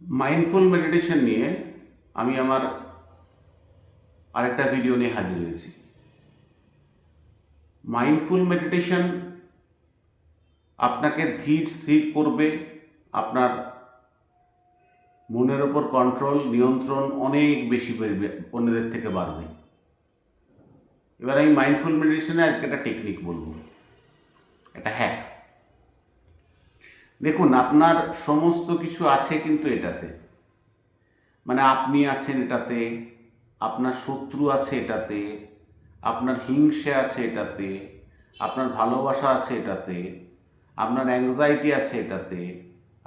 Mindful meditation নিয়ে আমি আমার আরেকটা ভিডিও নিয়ে হাজির হয়েছি। মাইন্ডফুল মেডিটেশন আপনাকে ধীর স্থির করবে, আপনার মনের ওপর কন্ট্রোল নিয়ন্ত্রণ অনেক বেশি অন্যদের থেকে বাড়বে। এবার আমি মাইন্ডফুল মেডিটেশনে আজকে একটা টেকনিক বলবো, একটা হ্যাক। দেখুন, আপনার সমস্ত কিছু আছে কিন্তু এটাতে, মানে আপনি আছেন এটাতে, আপনার শত্রু আছে এটাতে, আপনার হিংসে আছে এটাতে, আপনার ভালোবাসা আছে এটাতে, আপনার অ্যাংজাইটি আছে এটাতে,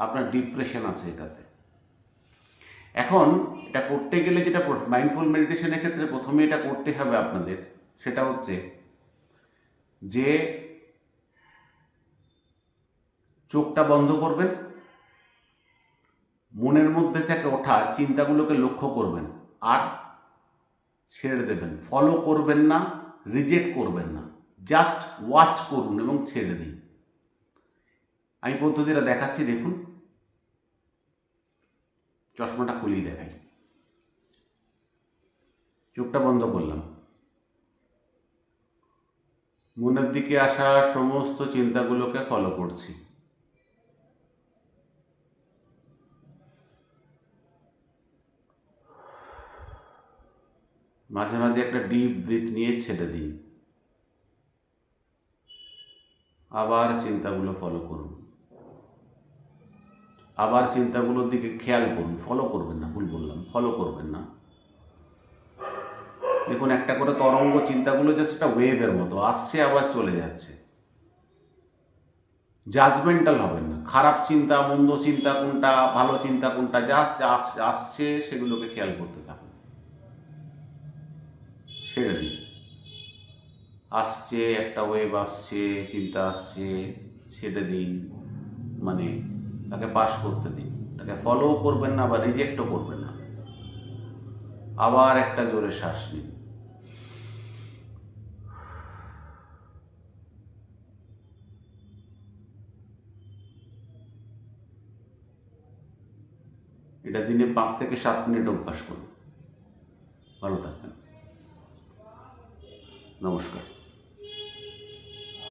আপনার ডিপ্রেশন আছে এটাতে। এখন এটা করতে গেলে যেটা মাইন্ডফুল মেডিটেশনের ক্ষেত্রে প্রথমে এটা করতে হবে আপনাদের, সেটা হচ্ছে যে চোখটা বন্ধ করবেন, মনের মধ্যে থেকে ওঠা চিন্তাগুলোকে লক্ষ্য করবেন আর ছেড়ে দেবেন। ফলো করবেন না, রিজেক্ট করবেন না, জাস্ট ওয়াচ করুন এবং ছেড়ে দিন। আমি পদ্ধতিটা দেখাচ্ছি, দেখুন। চশমাটা খুলেই দেখাই। চোখটা বন্ধ করলাম, মনের দিকে আসা সমস্ত চিন্তাগুলোকে ফলো করছি। মাঝে মাঝে একটা ডিপ ব্রিথ নিয়ে ছেড়ে দিন। আবার চিন্তাগুলো ফলো করুন, আবার চিন্তাগুলোর দিকে খেয়াল করুন। ফলো করবেন না, ভুল বললাম, ফলো করবেন না। দেখুন, একটা করে তরঙ্গ চিন্তাগুলো জাস্ট একটা ওয়েভের মতো আসছে আবার চলে যাচ্ছে। জাজমেন্টাল হবেন না। খারাপ চিন্তা, মন্দ চিন্তা কোনটা, ভালো চিন্তা কোনটা, জাস্ট আসছে সেগুলোকে খেয়াল করতে থাকুন। ছেড়ে দিন। আসছে একটা ওয়েভ, আসছে চিন্তা, আসছে, ছেড়ে দিন। মানে তাকে পাস করতে দিন, তাকে ফলোও করবেন না বা রিজেক্টও করবেন না। আবার একটা জোরে শ্বাস নিন। এটা দিনে 5 থেকে 7 মিনিট অভ্যাস করুন। ভালো থাকবেন। নমস্কার।